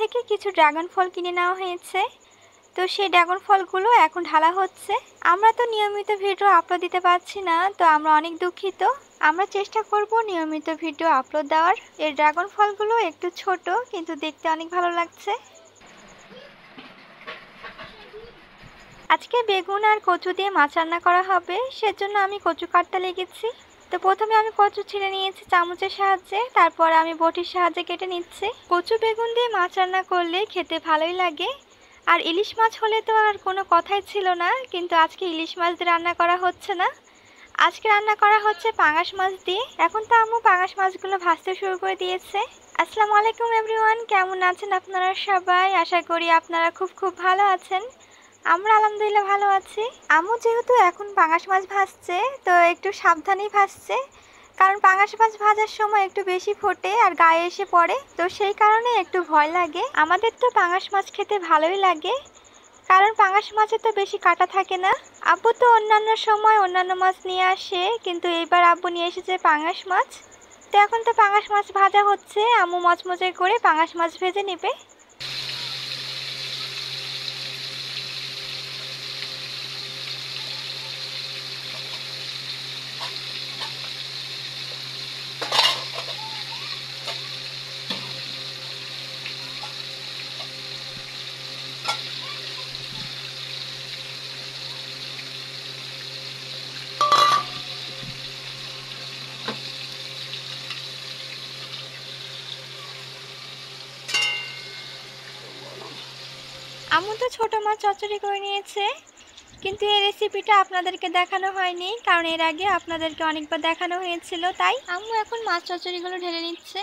থেকে কিছু ড্রাগন ফল কিনে নেওয়া হয়েছে। তো সেই ড্রাগন ফলগুলো এখন ঢালা হচ্ছে। আমরা তো নিয়মিত ভিডিও আপলোড দিতে পারছি না, তো আমরা অনেক দুঃখিত। আমরা চেষ্টা করব নিয়মিত ভিডিও আপলোড দেওয়ার। এই ড্রাগন ফলগুলো একটু ছোট, কিন্তু দেখতে অনেক ভালো লাগছে। আজকে বেগুন আর কচু দিয়ে মাছ রান্না করা হবে, সেজন্য আমি কচু কাটতে লেগেছি। তো প্রথমে আমি কচু ছিঁড়ে নিয়েছি চামচের সাহায্যে, তারপর আমি বটির সাহায্যে কেটে নিচ্ছি। কচু বেগুন দিয়ে মাছ রান্না করলে খেতে ভালোই লাগে। আর ইলিশ মাছ হলে তো আর কোনো কথাই ছিল না, কিন্তু আজকে ইলিশ মাছ দিয়ে রান্না করা হচ্ছে না। আজকে রান্না করা হচ্ছে পাঙাশ মাছ দিয়ে। এখন তো আম্মু পাঙাশ মাছগুলো ভাজতে শুরু করে দিয়েছে। আসসালামু আলাইকুম এভরিওয়ান, কেমন আছেন আপনারা সবাই? আশা করি আপনারা খুব ভালো আছেন। আমরা আলহামদুলিল্লাহ ভালো আছি। আম্মু যেহেতু এখন পাঙাশ মাছ ভাজছে, তো একটু সাবধানেই ভাজছে, কারণ পাঙাশ মাছ ভাজার সময় একটু বেশি ফোটে আর গায়ে এসে পড়ে, তো সেই কারণে একটু ভয় লাগে। আমাদের তো পাঙাশ মাছ খেতে ভালোই লাগে, কারণ পাঙাশ মাছে তো বেশি কাটা থাকে না। আব্বু তো অন্যান্য সময় অন্যান্য মাছ নিয়ে আসে, কিন্তু এইবার আব্বু নিয়ে এসেছে পাঙাশ মাছ। তো এখন তো পাঙাশ মাছ ভাজা হচ্ছে, আম্মু মচমচে করে পাঙাশ মাছ ভেজে নেবে। আম্মু তো ছোট মাছ চচ্চড়ি করে নিয়েছে, কিন্তু এই রেসিপিটা আপনাদেরকে দেখানো হয়নি, কারণ এর আগে আপনাদেরকে অনেকবার দেখানো হয়েছিল। তাই আম্মু এখন মাছ চচ্চড়িগুলো ঢেলে নিচ্ছে।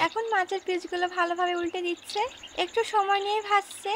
এখন মাছের পিসগুলো ভালোভাবে উল্টে দিচ্ছে, একটু সময় নিয়ে ভাজছে।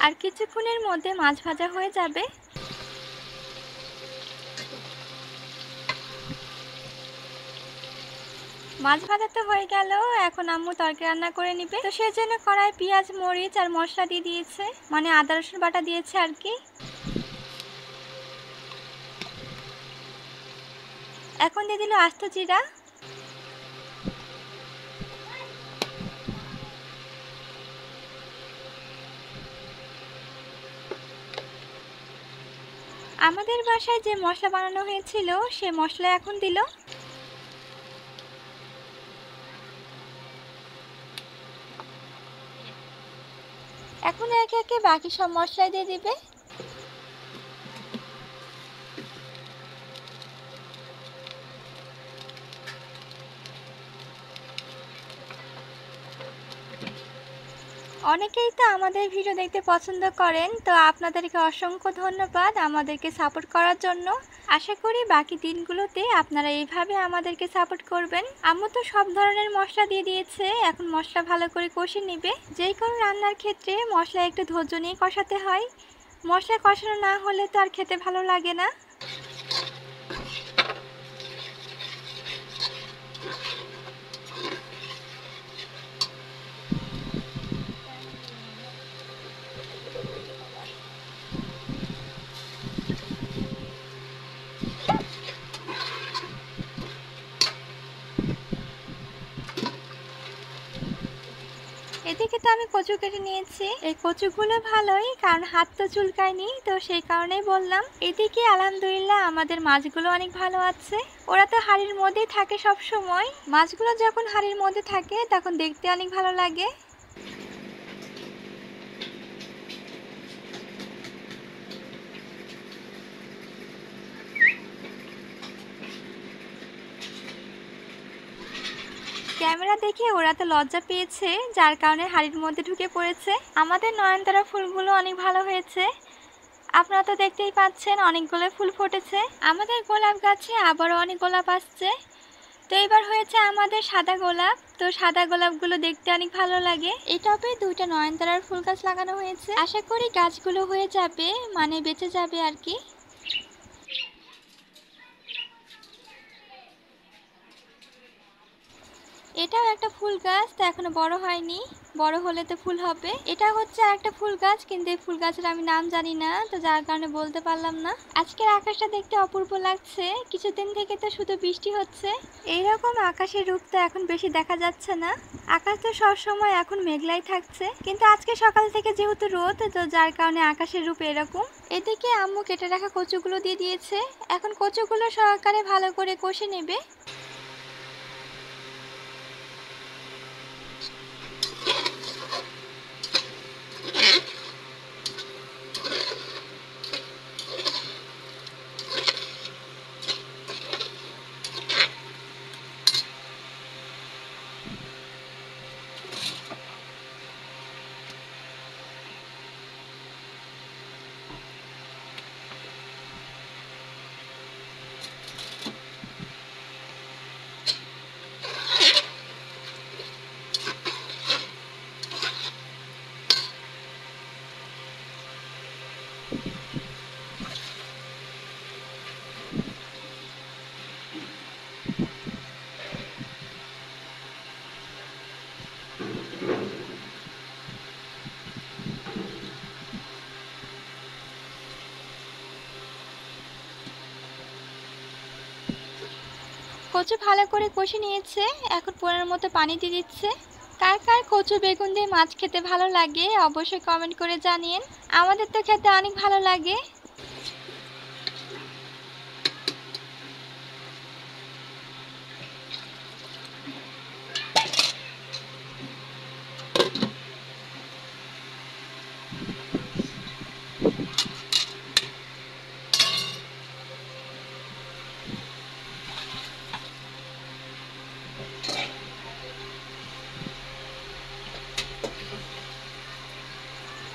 আর কিছুক্ষণের মধ্যে মাছ ভাজা হয়ে যাবে। মাছ ভাজা তো হয়ে গেল, এখন আম্মু তরকারি রান্না করে নিবে। তো সেজন্য কড়াই পেঁয়াজ মরিচ আর মশলা দিয়ে দিয়েছে, মানে আদা রসুন বাটা দিয়েছে আর কি। এখন দিয়ে দিল আস্ত জিরা। আমাদের বাসায় যে মশলা বানানো হয়েছিল সে মশলা এখন দিল। এখন একে একে বাকি সব মশলা দিয়ে দিবে। অনেকেই তো আমাদের ভিডিও দেখতে পছন্দ করেন, তো আপনাদেরকে অসংখ্য ধন্যবাদ আমাদেরকে সাপোর্ট করার জন্য। আশা করি বাকি দিনগুলোতে আপনারা এইভাবে আমাদেরকে সাপোর্ট করবেন। আম্মু তো সব ধরনের মশলা দিয়ে দিয়েছে, এখন মশলা ভালো করে কষে নেবে। যেই কোনো রান্নার ক্ষেত্রে মশলা একটু ধৈর্য নিয়ে কষাতে হয়, মশলা কষানো না হলে তো আর খেতে ভালো লাগে না। এদিকে তো আমি কচু কেটে নিয়েছি। এই কচুগুলো ভালোই, কারণ হাত তো চুলকায়নি, তো সেই কারণেই বললাম। এদিকে আলহামদুলিল্লাহ আমাদের মাছগুলো অনেক ভালো আছে। ওরা তো হাঁড়ির মধ্যেই থাকে সব সময়। মাছগুলো যখন হাঁড়ির মধ্যে থাকে তখন দেখতে অনেক ভালো লাগে। ক্যামেরা দেখে ওরা তো লজ্জা পেয়েছে, যার কারণে হাঁড়ির মধ্যে ঢুকে পড়েছে। আমাদের নয়নতারা ফুলগুলো অনেক ভালো হয়েছে, আপনারা তো দেখতেই পাচ্ছেন অনেকগুলো ফুল ফুটেছে। আমাদের গোলাপ গাছে আবারও অনেক গোলাপ আসছে। তো এবার হয়েছে আমাদের সাদা গোলাপ। তো সাদা গোলাপগুলো দেখতে অনেক ভালো লাগে। এই টবে 2টা নয়নতারার ফুল গাছ লাগানো হয়েছে। আশা করি গাছগুলো হয়ে যাবে, মানে বেঁচে যাবে আর কি। এটাও একটা ফুল গাছ, তো এখনো বড় হয়নি, বড় হলে তো ফুল হবে। এটা হচ্ছে একটা ফুল গাছ, কিন্তু এই ফুল গাছের আমি নাম জানি না, তো যার কারণে বলতে পারলাম না। আজকের আকাশটা দেখতে অপূর্ব লাগছে। কিছুদিন থেকে তো শুধু বৃষ্টি হচ্ছে, এইরকম আকাশের রূপ তো এখন বেশি দেখা যাচ্ছে না। আকাশ তো সবসময় এখন মেঘলাই থাকছে, কিন্তু আজকে সকাল থেকে যেহেতু রোদ, তো যার কারণে আকাশের রূপ এরকম। এদিকে আম্মু কেটে রাখা কচুগুলো দিয়ে দিয়েছে। এখন কচুগুলো সহকারে ভালো করে কষে নেবে। কচু ভালো করে কষে নিয়েছে, এখন পনের মতো পানি দিয়ে দিচ্ছে। কার কার কচু বেগুন দিয়ে মাছ খেতে ভালো লাগে অবশ্যই কমেন্ট করে জানিয়েন। আমাদের তো খেতে অনেক ভালো লাগে।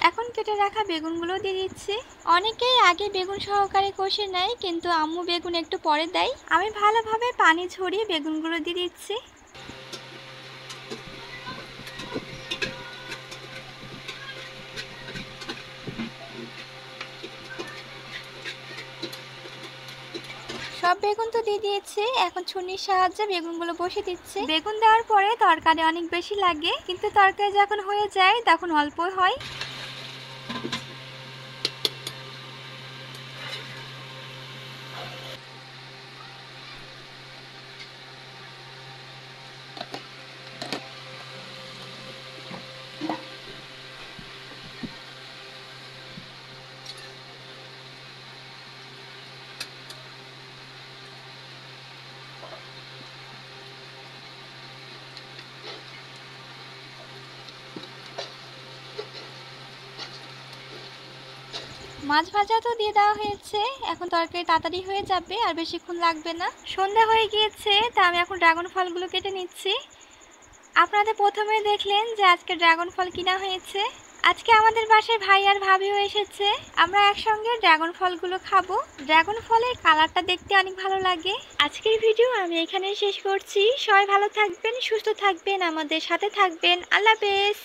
এখন কেটে রাখা বেগুনগুলো দিয়ে দিচ্ছি। অনেকেই আগে বেগুন সহকারে কষে নেয়, কিন্তু আম্মু বেগুন একটু পরে দেয়। আমি ভালোভাবে পানি ঝরিয়ে বেগুনগুলো দিয়ে দিচ্ছি। সব বেগুন তো দিয়ে দিয়েছি, এখন ছুরির সাহায্যে বেগুনগুলো বসিয়ে দিচ্ছি। বেগুন দেওয়ার পরে তরকারি অনেক বেশি লাগে, কিন্তু তরকারি যখন হয়ে যায় তখন অল্প হয়। মাছ ভাজা তো দিয়ে দেওয়া হয়েছে, এখন তরকারি তাড়াতাড়ি হয়ে যাবে আর বেশিক্ষণ লাগবে না। সন্ধ্যা হয়ে গিয়েছে, তা আমি এখন ড্রাগন ফলগুলো কেটে নিচ্ছি। আপনাদের প্রথমে দেখলেন যে আজকে ড্রাগন ফল কিনা হয়েছে। আজকে আমাদের বাসায় ভাই আর ভাবিও এসেছে। আমরা একসঙ্গে ড্রাগন ফলগুলো খাবো। ড্রাগন ফলের কালারটা দেখতে অনেক ভালো লাগে। আজকের ভিডিও আমি এখানে শেষ করছি। সবাই ভালো থাকবেন, সুস্থ থাকবেন, আমাদের সাথে থাকবেন। আল্লাহ হাফেজ।